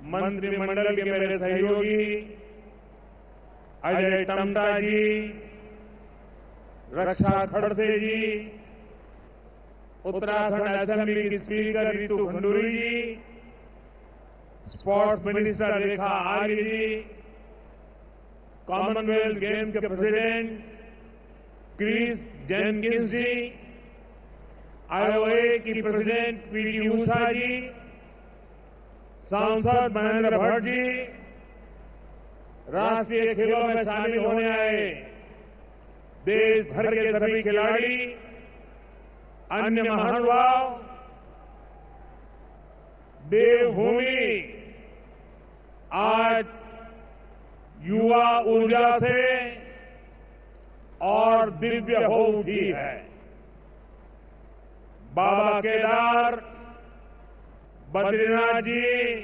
मंत्रिमंडल के मेरे सहयोगी अजय टम्टा जी, रक्षा खड़से जी, उत्तराखंड असेंबली की स्पीकर रितु खंडूरी जी, स्पोर्ट्स मिनिस्टर रेखा आर्य जी, कॉमनवेल्थ गेम्स के प्रेसिडेंट क्रिस जेनकिंस जी, आईओए की प्रेसिडेंट पीटी उषा जी, सांसद महेंद्र भट्ट जी, राष्ट्रीय खेलों में शामिल होने आए देश भर के सभी खिलाड़ी, अन्य महानुभाव, देवभूमि आज युवा ऊर्जा से और दिव्य हो उठी है। बाबा केदार, बद्रीनाथ जी,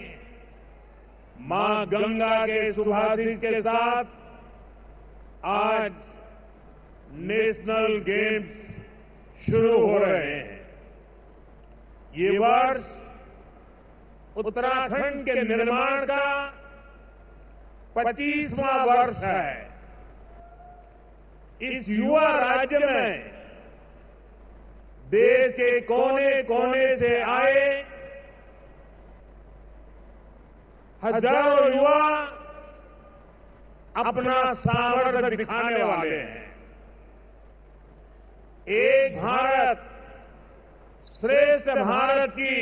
मां गंगा के सुभाषित के साथ आज नेशनल गेम्स शुरू हो रहे हैं। ये वर्ष उत्तराखंड के निर्माण का 25वां वर्ष है। इस युवा राज्य में देश के कोने कोने से आए हजारों युवा अपना सामर्थ्य दिखाने वाले हैं। एक भारत श्रेष्ठ भारत की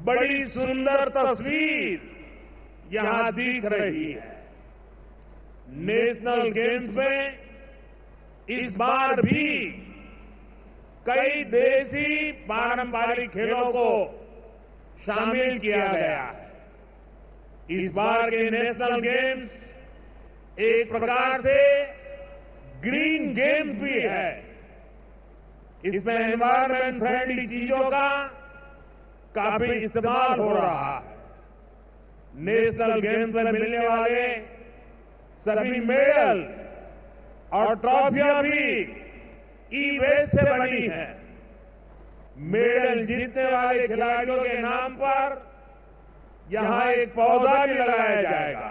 बड़ी सुंदर तस्वीर यहां दिख रही है। नेशनल गेम्स में इस बार भी कई देसी पारंपरिक खेलों को शामिल किया गया है। इस बार के नेशनल गेम्स एक प्रकार से ग्रीन गेम्स भी है। इसमें एनवायरमेंट फ्रेंडली चीजों का काफी इस्तेमाल हो रहा है। नेशनल गेम्स में मिलने वाले सभी मेडल और ट्रॉफियां भी ई वेस्ट से बनी है। मेडल जीतने वाले खिलाड़ियों के नाम पर यहां एक पौधा भी लगाया जाएगा।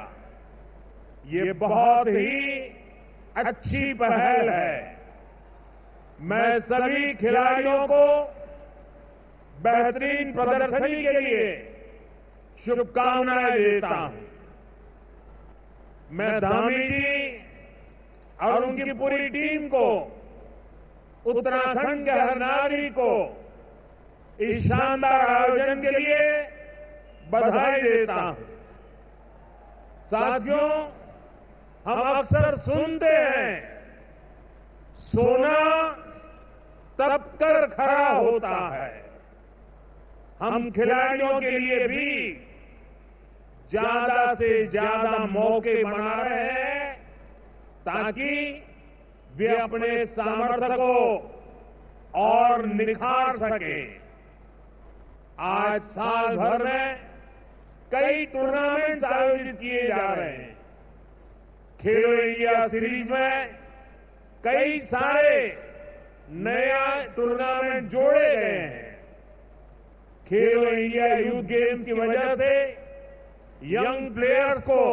ये बहुत ही अच्छी पहल है। मैं सभी खिलाड़ियों को बेहतरीन प्रदर्शनी के लिए शुभकामनाएं देता हूं। मैं धामी जी और उनकी पूरी टीम को, उत्तराखंड के हर नागरिक को इस शानदार आयोजन के लिए बधाई देता हूं। साथियों, हम अक्सर सुनते हैं सोना तप कर खरा होता है। हम खिलाड़ियों के लिए भी ज्यादा से ज्यादा मौके बना रहे हैं ताकि वे अपने सामर्थ्य को और निखार सकें। आज साल भर में कई टूर्नामेंट आयोजित किए जा रहे हैं। खेलो इंडिया सीरीज में कई सारे नया टूर्नामेंट जोड़े गए हैं। खेलो इंडिया यूथ गेम्स की वजह से यंग प्लेयर्स को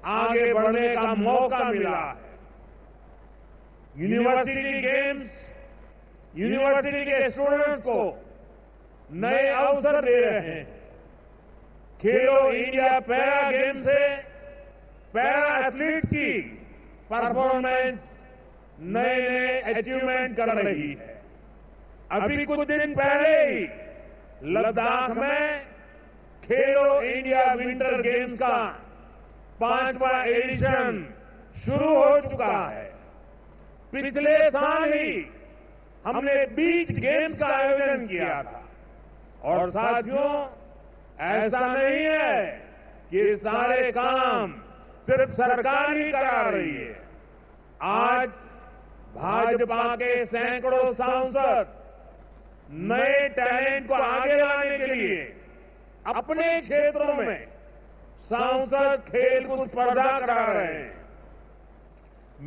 आगे बढ़ने का मौका मिला है। यूनिवर्सिटी गेम्स यूनिवर्सिटी के स्टूडेंट्स को नए अवसर दे रहे हैं। खेलो इंडिया पैरा गेम से पैरा एथलीट की परफॉर्मेंस नए नए अचीवमेंट कर रही है। अभी कुछ दिन पहले ही लद्दाख में खेलो इंडिया विंटर गेम्स का 5वां एडिशन शुरू हो चुका है। पिछले साल ही हमने बीच गेम्स का आयोजन किया था। और साथियों, ऐसा नहीं है कि ये सारे काम सिर्फ सरकार ही करा रही है। आज भाजपा के सैकड़ों सांसद नए टैलेंट को आगे लाने के लिए अपने क्षेत्रों में सांसद खेलकूद स्पर्धा करा रहे हैं।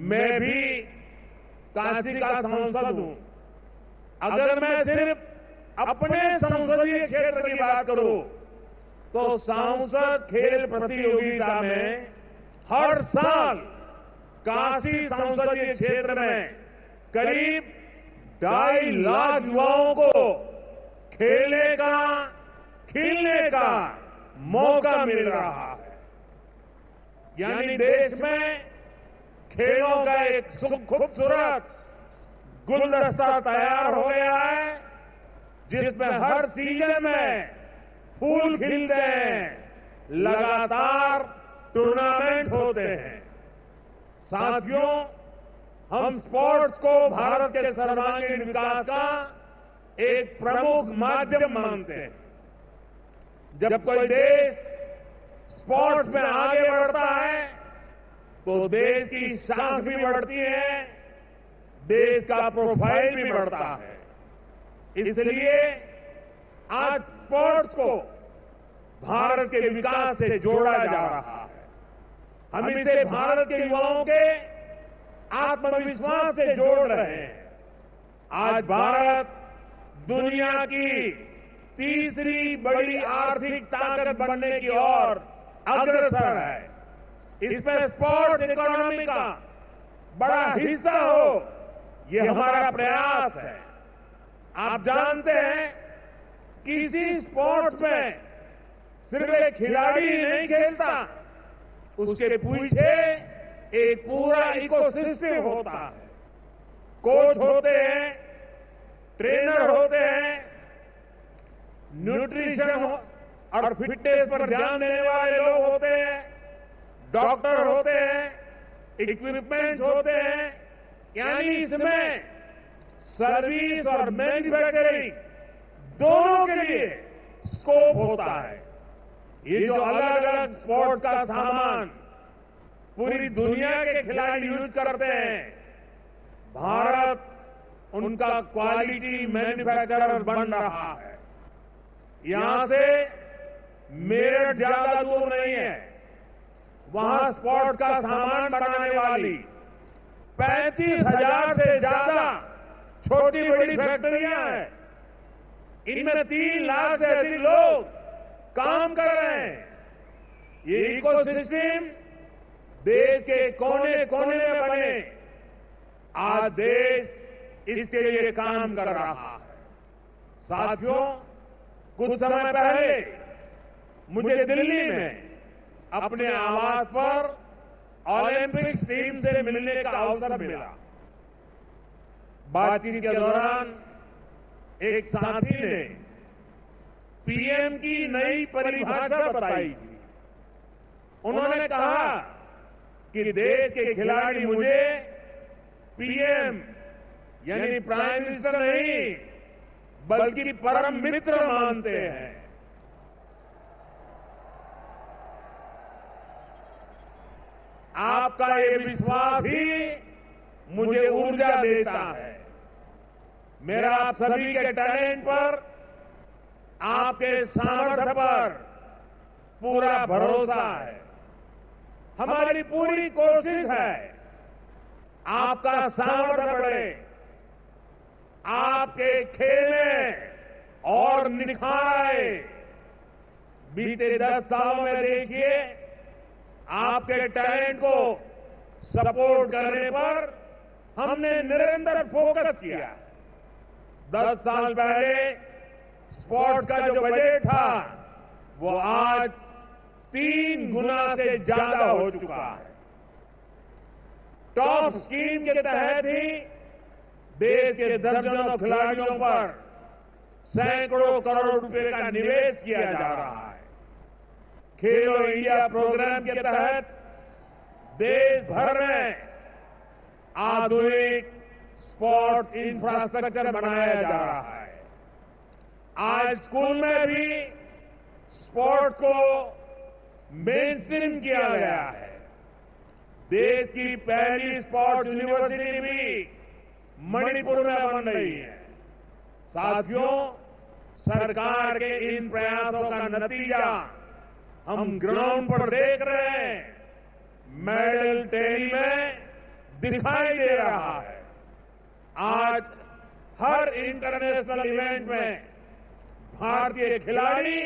मैं भी काशी का सांसद हूं। अगर मैं सिर्फ अपने संसदीय क्षेत्र की बात करूं तो सांसद खेल प्रतियोगिता में हर साल काशी संसदीय क्षेत्र में करीब 2.5 लाख युवाओं को खेलने का, खिलने का मौका मिल रहा है। यानी देश में खेलों का एक खूबसूरत गुलदस्ता तैयार हो गया है, जिसमें हर सीजन में फूल खिलते हैं, लगातार टूर्नामेंट होते हैं। साथियों, हम स्पोर्ट्स को भारत के सर्वांगीण विकास का एक प्रमुख माध्यम मानते हैं। जब कोई देश स्पोर्ट्स में आगे बढ़ता है तो देश की शान भी बढ़ती है, देश का प्रोफाइल भी बढ़ता है। इसलिए आज स्पोर्ट्स को भारत के विकास से जोड़ा जा रहा है। हम इसे भारत के युवाओं के आत्मविश्वास से जोड़ रहे हैं। आज भारत दुनिया की तीसरी बड़ी आर्थिक ताकत बनने की ओर अग्रसर है। इसमें स्पोर्ट्स इकोनॉमी का बड़ा हिस्सा हो, ये हमारा प्रयास है। आप जानते हैं, किसी स्पोर्ट्स में सिर्फ एक खिलाड़ी ही नहीं खेलता, उसके पीछे एक पूरा इकोसिस्टम होता है। कोच होते हैं, ट्रेनर होते हैं, न्यूट्रिशन और फिटनेस पर ध्यान देने वाले लोग होते हैं, डॉक्टर होते हैं, इक्विपमेंट्स होते हैं। यानी इसमें सर्विस और मैन्युफैक्चरिंग दोनों के लिए स्कोप होता है। ये जो अलग अलग स्पोर्ट्स का सामान पूरी दुनिया के खिलाड़ी यूज करते हैं, भारत उनका क्वालिटी मैन्युफैक्चरर बन रहा है। यहां से मेरठ ज्यादा दूर नहीं है, वहां स्पोर्ट्स का सामान बनाने वाली 35,000 से ज्यादा छोटी बड़ी फैक्ट्रियां हैं। इनमें 3 लाख से अधिक लोग काम कर रहे हैं। ये इकोसिस्टम देश के कोने कोने में बने, आज देश इसके लिए काम कर रहा है। साथियों, कुछ समय पहले मुझे दिल्ली में अपने आवास पर ओलंपिक्स टीम से मिलने का अवसर मिला। बातचीत के दौरान एक साथी ने पीएम की नई परिभाषा बताई थी। उन्होंने कहा कि देश के खिलाड़ी मुझे पीएम यानी प्राइम मिनिस्टर नहीं, बल्कि परम मित्र मानते हैं। आपका ये विश्वास ही मुझे ऊर्जा देता है। मेरा आप सभी के टैलेंट पर, आपके सामर्थ्य पर पूरा भरोसा है। हमारी पूरी कोशिश है आपका सामर्थ्य बढ़े, आपके खेलने और निखार आए। बीते 10 सालों में देखिए, आपके टैलेंट को सपोर्ट करने पर हमने निरंतर फोकस किया। 10 साल पहले स्पोर्ट्स का जो बजट था, वो आज 3 गुना से ज्यादा हो चुका है। टॉप स्कीम के तहत ही देश के दर्जनों खिलाड़ियों पर सैकड़ों करोड़ रुपए का निवेश किया जा रहा है। खेलो इंडिया प्रोग्राम के तहत देश भर में आधुनिक स्पोर्ट्स इंफ्रास्ट्रक्चर बनाया जा रहा है। आज स्कूल में भी स्पोर्ट्स को मेनस्ट्रीम किया गया है। देश की पहली स्पोर्ट्स यूनिवर्सिटी भी मणिपुर में बन रही है। साथियों, सरकार के इन प्रयासों का नतीजा हम ग्राउंड पर देख रहे हैं। मेडल टेल में दिखाई दे रहा है। आज हर इंटरनेशनल इवेंट में भारतीय खिलाड़ी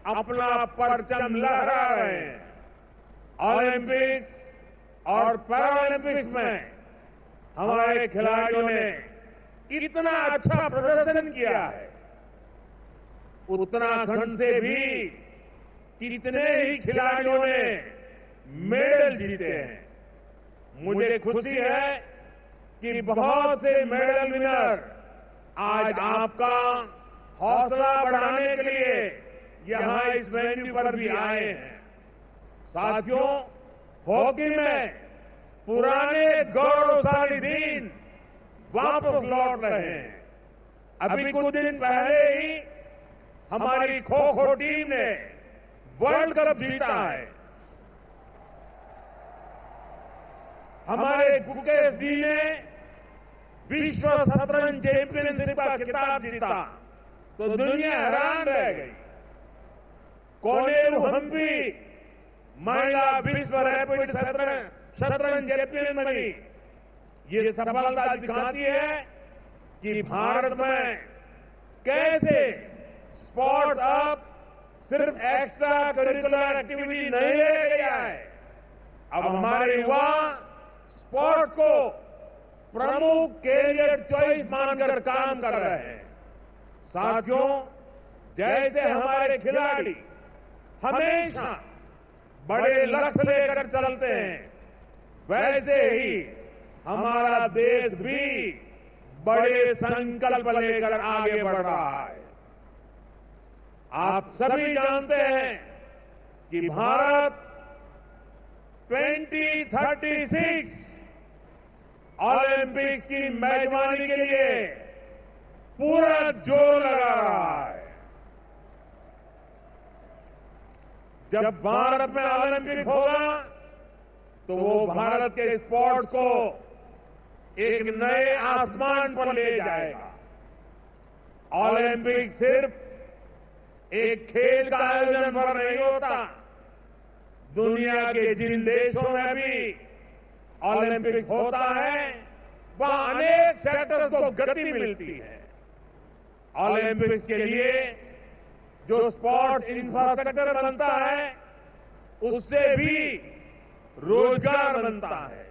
अपना परचम लहरा रहे हैं। ओलंपिक्स और पैरालंपिक्स में हमारे खिलाड़ियों ने इतना अच्छा प्रदर्शन किया है, उत्तराखंड से भी कितने ही खिलाड़ियों ने मेडल जीते हैं। मुझे खुशी है कि बहुत से मेडल विनर आज आपका हौसला बढ़ाने के लिए यहां इस वेन्यू पर भी आए हैं। साथियों, हॉकी में पुराने गौरवशाली दिन वापस लौट रहे हैं। अभी कुछ दिन पहले ही हमारी खो खो टीम ने वर्ल्ड कप जीता है। हमारे गुकेश जी ने विश्व शतरंज चैंपियनशिप का खिताब जीता तो दुनिया हैरान रह गई। कोनेरू हम्पी महिला विश्व रैपिड शतरंज चैंपियन बनी। ये सफलता दिखाती है कि भारत में कैसे स्पोर्ट्स अब सिर्फ एक्स्ट्रा करिकुलर एक्टिविटी नहीं रह गया है। अब हमारे युवा स्पोर्ट्स को प्रमुख कैरियर चॉइस मानकर काम कर रहे हैं। साथियों, जैसे हमारे खिलाड़ी हमेशा बड़े लक्ष्य लेकर चलते हैं, वैसे ही हमारा देश भी बड़े संकल्प लेकर आगे बढ़ रहा है। आप सभी जानते हैं कि भारत 2036 ओलंपिक्स की मेजबानी के लिए पूरा जोर लगा रहा है। जब भारत में ओलंपिक होगा तो वो भारत के स्पोर्ट्स को एक नए आसमान पर ले जाएगा। ओलंपिक सिर्फ एक खेल का आयोजन पर नहीं होता, दुनिया के जिन देशों में भी ओलंपिक होता है वहां अनेक सेक्टर्स को गति मिलती है। ओलंपिक्स के लिए जो स्पोर्ट्स इंफ्रास्ट्रक्चर बनता है उससे भी रोजगार बनता है।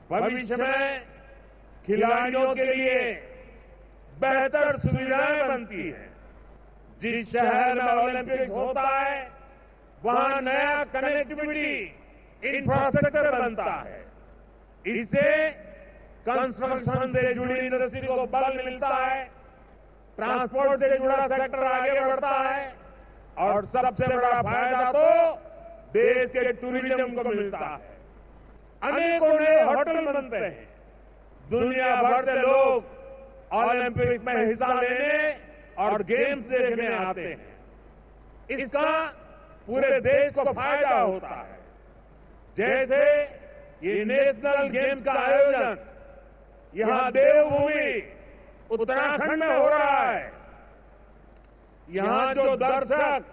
भविष्य में खिलाड़ियों के लिए बेहतर सुविधाएं बनती हैं। जिस शहर में ओलंपिक्स होता है वहां नया कनेक्टिविटी इंफ्रास्ट्रक्चर बनता है। इससे कंस्ट्रक्शन से जुड़ी इंडस्ट्री को बल मिलता है, ट्रांसपोर्ट से जुड़ा सेक्टर आगे बढ़ता है और सबसे बड़ा फायदा तो देश के टूरिज्म को मिलता है। अनेकों नए होटल बनते हैं, दुनिया भर से लोग ओलंपिक्स में हिस्सा लेने और गेम्स देखने आते हैं। इसका पूरे देश को फायदा होता है। जैसे ये नेशनल गेम्स का आयोजन यहां देवभूमि उत्तराखंड में हो रहा है। यहां जो दर्शक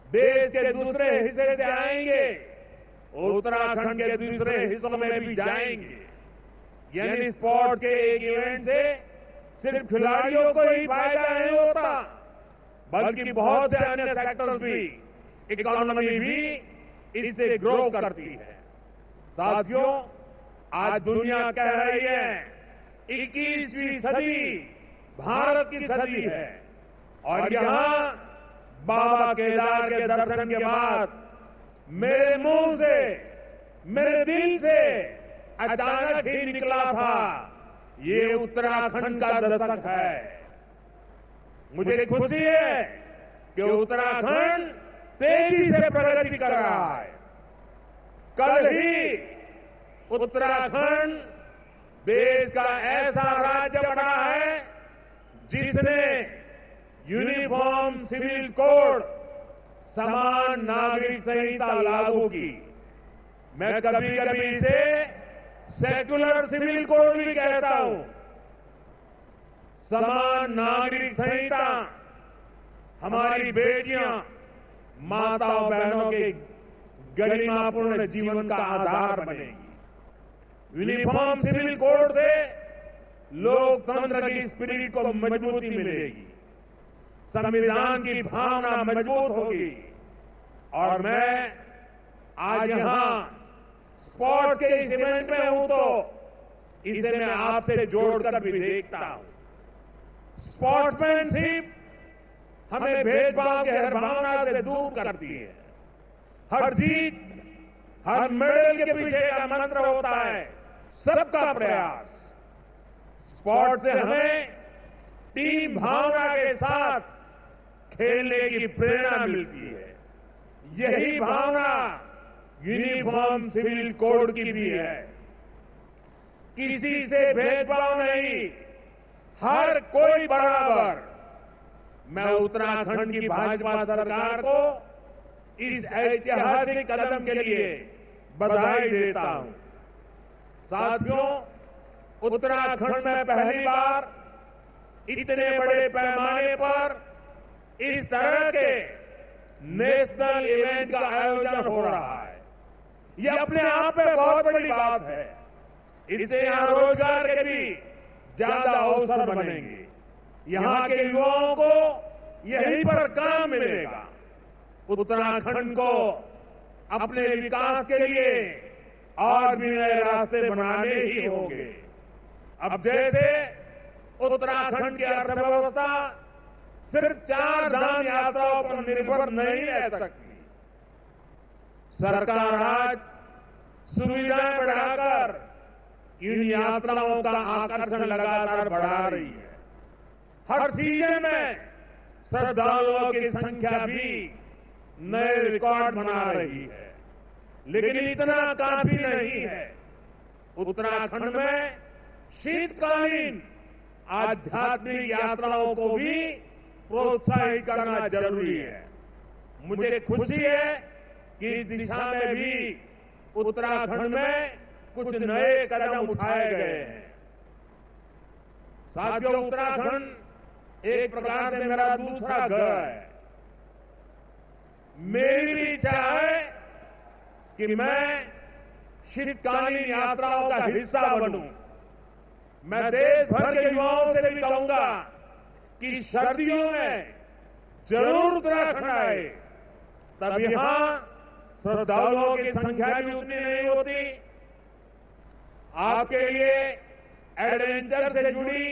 देश के दूसरे हिस्से से आएंगे वो उत्तराखंड के दूसरे हिस्सों में भी जाएंगे। यानी स्पोर्ट के एक इवेंट से सिर्फ खिलाड़ियों को ही फायदा नहीं होता बल्कि बहुत से अन्य सेक्टर्स भी, इकोनॉमी भी इससे ग्रो करती है। साथियों, आज दुनिया कह रही है 21वीं सदी भारत की सदी है और यहां बाबा केदार के दर्शन के बाद मेरे मुंह से, मेरे दिल से अचानक ही निकला था ये उत्तराखंड का दशक है। मुझे खुशी है कि उत्तराखंड तेजी से प्रगति कर रहा है। कल ही उत्तराखंड देश का ऐसा राज्य बना है जिसने यूनिफॉर्म सिविल कोड, समान नागरिक संहिता लागू की। मैं कभी कभी इसे सेक्युलर सिविल कोड भी कहता हूं। समान नागरिक संहिता हमारी बेटियां, माताओं बहनों के गरिमापूर्ण जीवन का आधार बनेगी। यूनिफॉर्म सिविल कोड से लोकतंत्र की स्पिरिट को मजबूती मिलेगी। संविधान की भावना मजबूत होगी। और मैं आज यहां स्पोर्ट के इस इवेंट में हूं तो इसे मैं आपसे जोड़कर भी देखता हूं। स्पोर्ट्समैनशिप हमें भेदभाव की हर भावना से दूर करती है। हर जीत, हर मेडल के पीछे का मंत्र होता है सबका प्रयास। स्पोर्ट से हमें टीम भावना के साथ खेलने की प्रेरणा मिलती है। यही भावना यूनिफॉर्म सिविल कोड की भी है। किसी से भेदभाव नहीं, हर कोई बराबर। मैं उत्तराखंड की भाजपा सरकार को इस ऐतिहासिक कदम के लिए बधाई देता हूं। साथियों, उत्तराखंड में पहली बार इतने बड़े पैमाने पर इस तरह के नेशनल इवेंट का आयोजन हो रहा है। ये अपने आप में बहुत बड़ी बात है। इससे यहां रोजगार के भी ज्यादा अवसर बनेंगे। यहां के युवाओं को यहीं पर काम मिलेगा। उत्तराखंड को अपने विकास के लिए और भी नए रास्ते बनाने ही होंगे। अब जैसे उत्तराखंड की अर्थव्यवस्था सिर्फ 4 धाम यात्राओं पर निर्भर नहीं रह सकती। सरकार आज सुविधाएं बढ़ाकर इन यात्राओं का आकर्षण लगातार बढ़ा रही है। हर सीजन में श्रद्धालुओं की संख्या भी नए रिकॉर्ड बना रही है। लेकिन इतना काफी नहीं है। उत्तराखंड में शीतकालीन आध्यात्मिक यात्राओं को भी प्रोत्साहित करना जरूरी है। मुझे खुशी है कि इस दिशा में भी उत्तराखंड में कुछ नए कदम उठाए गए हैं। साथियों, उत्तराखंड एक प्रकार से मेरा दूसरा घर है। मेरी भी इच्छा है कि मैं शीतकालीन यात्राओं का हिस्सा बनूं। मैं देश भर के युवाओं से भी कहूंगा कि सर्दियों में जरूर उत्तराखंड आए। तब यहां श्रद्धालुओं की संख्या भी उतनी नहीं होती। आपके लिए एडवेंचर से जुड़ी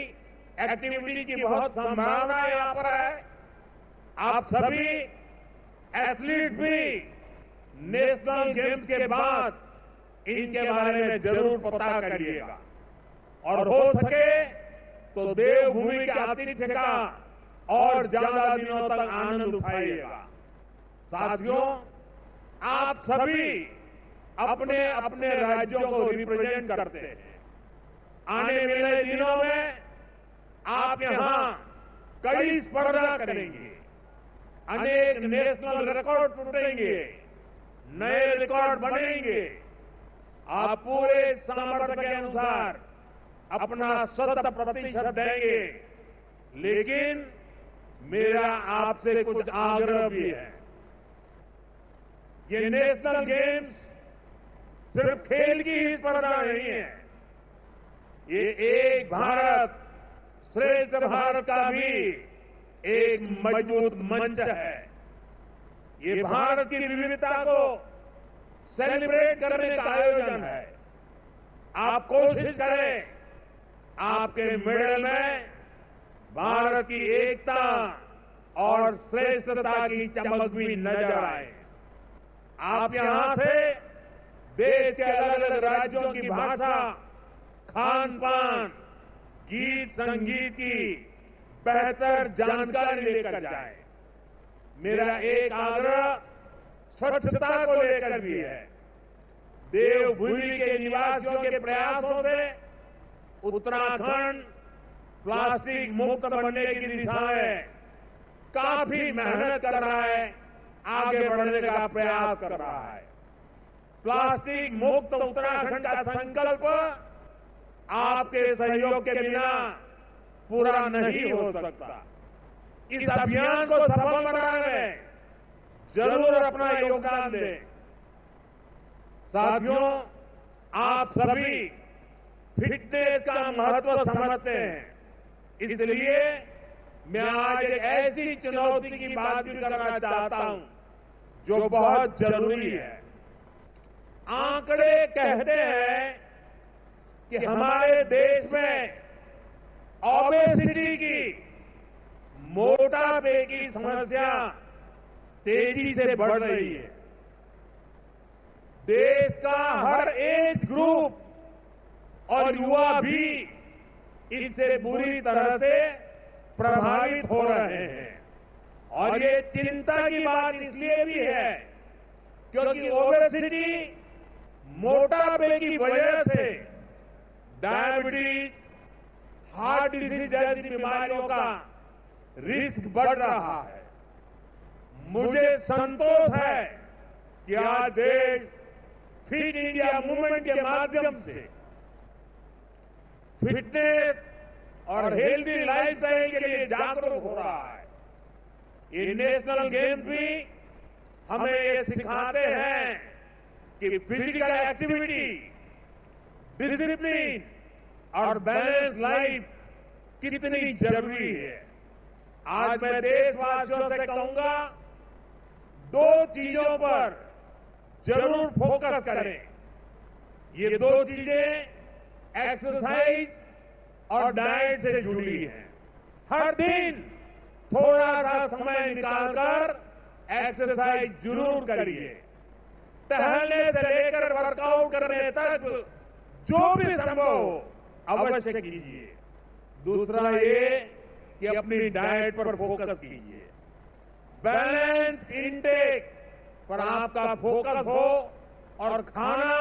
एक्टिविटी की बहुत संभावना यहां पर है। आप सभी एथलीट भी नेशनल गेम्स के बाद इनके बारे में जरूर पता करिएगा और हो सके तो देवभूमि के आतिथ्य का और ज्यादा दिनों तक आनंद उठाइएगा। साथियों, आप सभी अपने अपने राज्यों को रिप्रेजेंट करते हैं। आने वाले दिनों में आप यहां कई स्पर्धा करेंगे, अनेक नेशनल रिकॉर्ड टूटेंगे, नए रिकॉर्ड बनेंगे। आप पूरे सामर्थ्य के अनुसार अपना 100% देंगे। लेकिन मेरा आपसे कुछ आग्रह भी है। ये नेशनल गेम्स सिर्फ खेल की ही स्पर्धा नहीं है। ये एक भारत श्रेष्ठ भारत का भी एक मजबूत मंच है। ये भारत की विविधता को सेलिब्रेट करने का आयोजन है। आप कोशिश करें आपके मेडल में भारत की एकता और श्रेष्ठता की चमक भी नजर आए। आप यहां से देश के अलग अलग राज्यों की भाषा, खान पान, गीत संगीत की बेहतर जानकारी लेकर जाए। मेरा एक आग्रह स्वच्छता को लेकर भी है। देवभूमि के निवासियों के प्रयासों से उत्तराखंड प्लास्टिक मुक्त बनने की दिशा में काफी मेहनत कर रहा है, आगे बढ़ने का प्रयास कर रहा है। प्लास्टिक मुक्त उत्तराखंड का संकल्प आपके सहयोग के बिना पूरा नहीं हो सकता। इस अभियान को सफल बनाने में जरूर अपना योगदान दें। साथियों, आप सभी फिटनेस का महत्व समझते हैं, इसलिए मैं आज एक ऐसी चुनौती की बात भी करना चाहता हूं जो बहुत जरूरी है। आंकड़े कहते हैं कि हमारे देश में ओबेसिटी की, मोटापे की समस्या तेजी से बढ़ रही है। देश का हर एज ग्रुप और युवा भी इससे बुरी तरह से प्रभावित हो रहे हैं। और ये चिंता की बात इसलिए भी है क्योंकि ओबेसिटी, मोटापे की वजह से डायबिटीज, हार्ट डिजीज जैसी बीमारियों का रिस्क बढ़ रहा है। मुझे संतोष है कि आज देश फिट इंडिया मूवमेंट के माध्यम से फिटनेस और हेल्दी लाइफस्टाइल के लिए जागरूक हो रहा है। ये नेशनल गेम्स भी हमें ये सिखाते हैं कि फिजिकल एक्टिविटी, डिसिप्लिन और बैलेंस लाइफ कितनी जरूरी है। आज मैं देशवासियों से कहूंगा, दो चीजों पर जरूर फोकस करें। ये दो चीजें एक्सरसाइज और डाइट से जुड़ी हैं। हर दिन थोड़ा सा समय निकालकर एक्सरसाइज जरूर करिए। टहलने से लेकर वर्कआउट करने तक जो भी संभव हो अवश्य कीजिए। दूसरा ये कि अपनी डाइट पर फोकस कीजिए। बैलेंस इंटेक पर आपका फोकस हो और खाना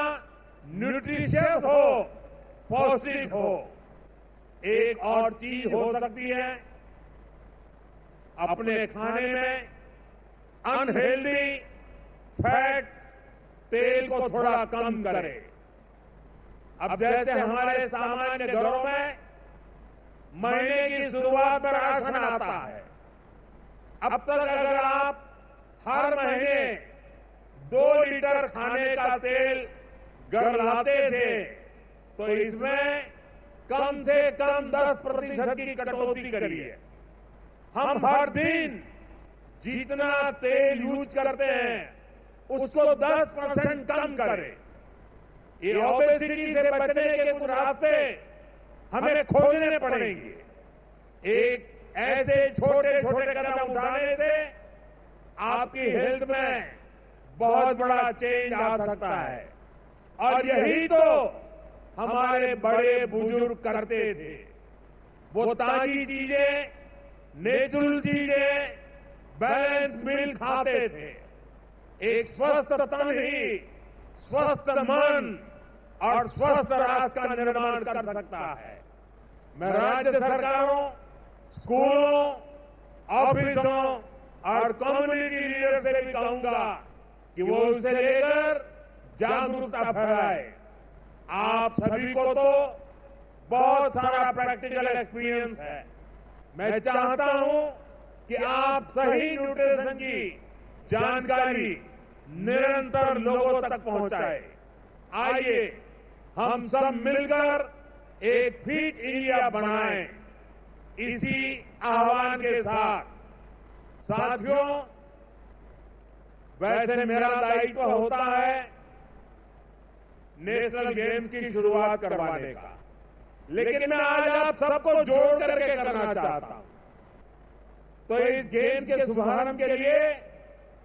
न्यूट्रिशियस हो, पौष्टिक हो। एक और चीज हो सकती है, अपने खाने में अनहेल्दी फैट, तेल को थोड़ा कम करें। अब जैसे हमारे सामान्य घरों में महीने की शुरुआत में राशन आता है, अब तक अगर आप हर महीने 2 लीटर खाने का तेल घर लाते थे तो इसमें कम से कम 10% की कटौती करिए। हम हर दिन जितना तेल यूज करते हैं उसको 10% कम करें। ये ओबेसिटी से बचने के कुछ रास्ते हमें खोजने पड़ेंगे। एक ऐसे छोटे छोटे कदम उठाने से आपकी हेल्थ में बहुत बड़ा चेंज आ सकता है। और यही तो हमारे बड़े बुजुर्ग करते थे। वो ताजी चीजें, नेचुरल चीजें, बैलेंस मील खाते थे। एक स्वस्थ तन ही स्वस्थ मन और स्वस्थ राष्ट्र का निर्माण कर सकता है। मैं राज्य सरकारों, स्कूलों, ऑफिसों और कम्युनिटी लीडर से भी कहूंगा कि वो उसे लेकर जागरूकता फैलाए। आप सभी को तो बहुत सारा प्रैक्टिकल एक्सपीरियंस है। मैं चाहता हूं कि आप सही न्यूट्रिशन की जानकारी निरंतर लोगों तक पहुंचाए। आइए हम सब मिलकर एक फिट इंडिया बनाएं। इसी आह्वान के साथ साथियों, वैसे मेरा दायित्व होता है नेशनल गेम्स की शुरुआत करवाने का, लेकिन मैं आज आप सबको जोड़ करके करना चाहता हूं। तो इस गेम के शुभारंभ के लिए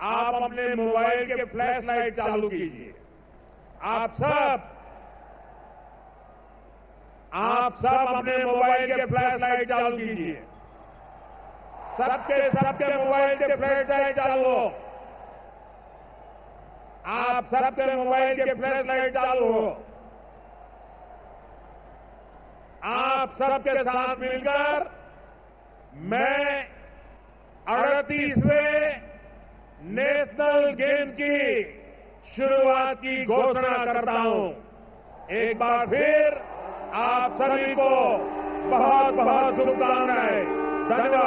आप अपने मोबाइल के फ्लैश लाइट चालू कीजिए। आप सब अपने मोबाइल के फ्लैश लाइट चालू कीजिए। सबके मोबाइल के फ्लैश लाइट चालू हो। आप सबके मोबाइल के फ्लैश लाइट चालू हो। आप सबके साथ मिलकर मैं 38वें नेशनल गेम की शुरुआत की घोषणा करता हूं। एक बार फिर आप सभी को बहुत बहुत शुभकामनाएं। धन्यवाद।